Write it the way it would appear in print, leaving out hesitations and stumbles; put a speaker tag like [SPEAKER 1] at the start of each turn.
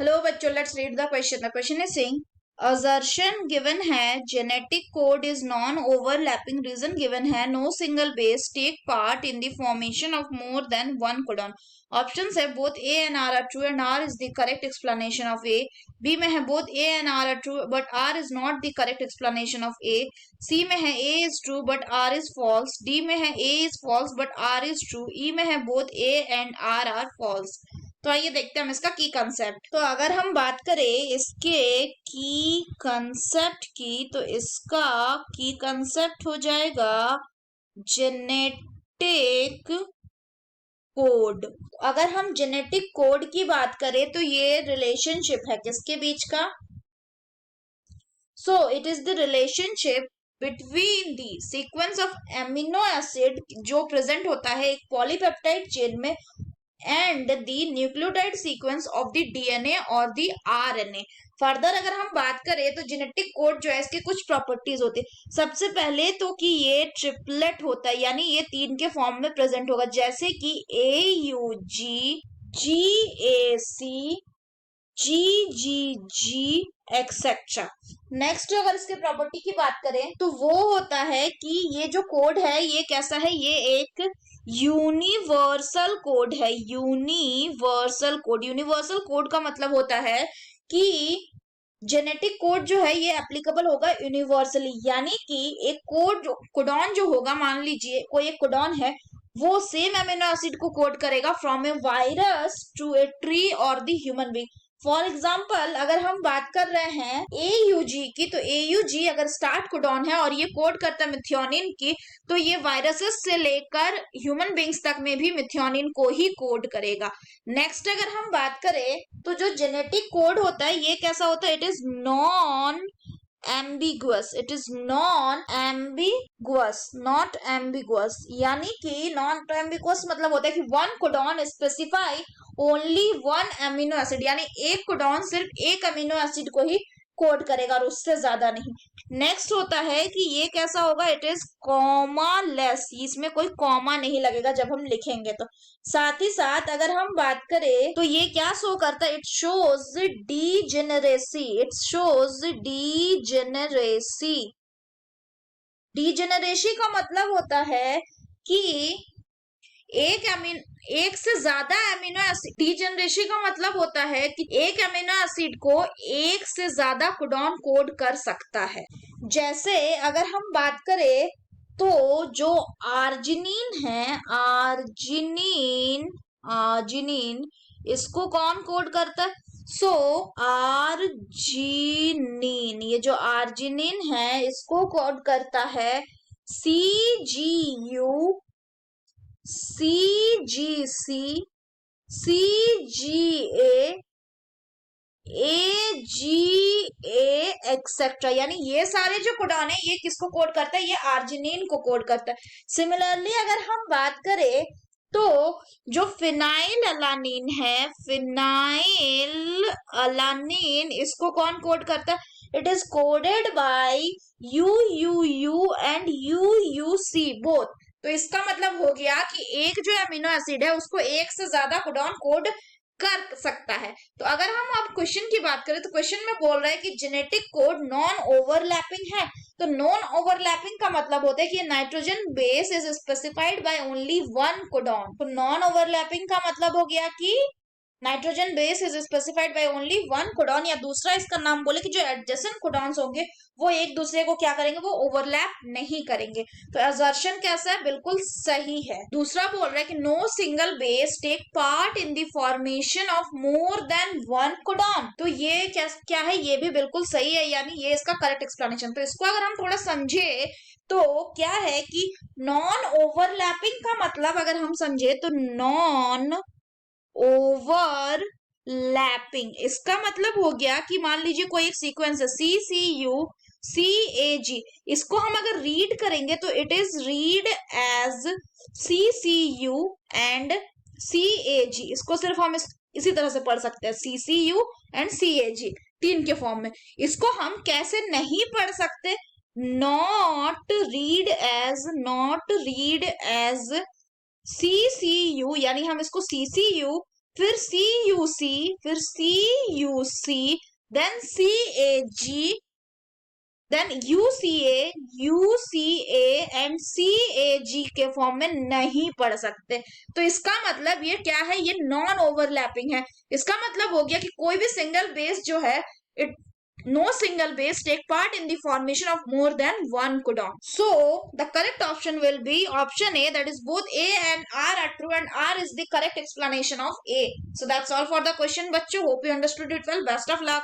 [SPEAKER 1] Hello बच्चों, let's read the question. The question is saying assertion given है genetic code is non overlapping reason given है no single base take part in the formation of more than one codon. Options है both A and R are true and R is the correct explanation of A. B में है both A and R are true but R is not the correct explanation of A. C में है A is true but R is false. D में है A is false but R is true. E में है both A and R are false. तो आइए देखते हैं हम इसका की कंसेप्ट। तो अगर हम बात करें इसके की कंसेप्ट की, तो इसका की कंसेप्ट हो जाएगा जेनेटिक कोड। अगर हम जेनेटिक कोड की बात करें तो ये रिलेशनशिप है किसके बीच का? So it is the relationship between the sequence of amino acid जो प्रेजेंट होता है एक पॉलीपेप्टाइड चेन में and the nucleotide sequence of the DNA और द आरएनए। फर्दर अगर हम बात करें तो जेनेटिक कोड जो है इसके कुछ प्रॉपर्टीज होती है। सबसे पहले तो कि ये ट्रिपलेट होता है, यानी ये 3 के फॉर्म में प्रेजेंट होगा, जैसे कि AUG, GAC, GGG etcetera. Next अगर इसके प्रॉपर्टी की बात करें तो वो होता है कि ये जो कोड है ये कैसा है, ये एक यूनिवर्सल कोड है। यूनिवर्सल कोड, यूनिवर्सल कोड का मतलब होता है कि जेनेटिक कोड जो है ये एप्लीकेबल होगा यूनिवर्सली, यानी कि एक कोड कोडॉन जो होगा, मान लीजिए कोई एक कोडॉन है, वो सेम अमीनो एसिड को कोड करेगा from a virus to a tree और the human being. For example अगर हम बात कर रहे हैं AUG की, तो AUG अगर स्टार्ट कोडॉन है और ये कोड करता है मिथ्योनिन की, तो ये वायरसेस से लेकर ह्यूमन बींग्स तक में भी मिथ्योनिन को ही कोड करेगा। नेक्स्ट अगर हम बात करें तो जो जेनेटिक कोड होता है ये कैसा होता है? It is non ambiguous. It is non ambiguous, not ambiguous, यानी कि नॉन एम्बिगुअस मतलब होता है कि one codon specify only one amino acid, यानी एक कोडॉन सिर्फ एक अमीनो एसिड को ही कोड करेगा और उससे ज्यादा नहीं। नेक्स्ट होता है कि ये कैसा होगा? इट इज कॉमा लेस, इसमें कोई कॉमा नहीं लगेगा जब हम लिखेंगे तो। साथ ही साथ अगर हम बात करें तो ये क्या शो करता है? It shows degeneracy. It shows degeneracy. Degeneracy का मतलब होता है कि एक से ज्यादा अमीनो एसिड, डीजेनरेसी का मतलब होता है कि एक अमीनो एसिड को एक से ज्यादा कोडॉन कोड कर सकता है। जैसे अगर हम बात करें तो जो आर्जिनिन है, आर्जिनिन इसको कौन कोड करता है? सो आर्जिनिन, ये जो आर्जिनिन है इसको कोड करता है CGU, CGC, CGA, AGA etcetera, यानी ये सारे जो कोडॉन है ये किसको कोड करता है? ये आर्जिनिन को कोड करता है। सिमिलरली अगर हम बात करें तो जो फिनाइल अलानिन है, फिनाइल अलानिन इसको कौन कोड करता है? It is coded by UUU and UUC both. तो इसका मतलब हो गया कि एक जो अमीनो एसिड है उसको एक से ज्यादा कोडॉन कोड कर सकता है। तो अगर हम अब क्वेश्चन की बात करें तो क्वेश्चन में बोल रहा है कि जेनेटिक कोड नॉन ओवरलैपिंग है। तो नॉन ओवरलैपिंग का मतलब होता है कि nitrogen base is specified by only one codon. तो नॉन ओवरलैपिंग का मतलब हो गया कि nitrogen base is specified by only one codon, या दूसरा इसका नाम बोले कि जो एडजेसेंट कोडॉन्स होंगे वो एक दूसरे को क्या करेंगे? वो ओवरलैप नहीं करेंगे। तो असर्शन कैसा है? बिल्कुल सही है। दूसरा बोल रहा है कि no single base take part in the formation of more than one codon. तो ये क्या है? ये भी बिल्कुल सही है, यानी ये इसका करेक्ट एक्सप्लेनेशन। तो इसको अगर हम थोड़ा समझे तो क्या है कि नॉन ओवरलैपिंग का मतलब अगर हम समझे तो नॉन ओवरलैपिंग इसका मतलब हो गया कि मान लीजिए कोई एक सीक्वेंस है CCU CAG, इसको हम अगर रीड करेंगे तो it is read as CCU and CAG। इसको सिर्फ हम इसी तरह से पढ़ सकते हैं, CCU एंड CAG 3 के फॉर्म में। इसको हम कैसे नहीं पढ़ सकते? नॉट रीड एज CCU, यानी हम इसको CCU फिर CUC, फिर CUC, then CAG, then UCA, UCA and CAG के फॉर्म में नहीं पढ़ सकते। तो इसका मतलब ये क्या है, ये नॉन ओवरलैपिंग है। इसका मतलब हो गया कि कोई भी सिंगल बेस जो है, it no single base take part in the formation of more than one codon. So the correct option will be option A, that is both A and R are true and R is the correct explanation of A. So that's all for the question बच्चों, hope you understood it well. Best of luck.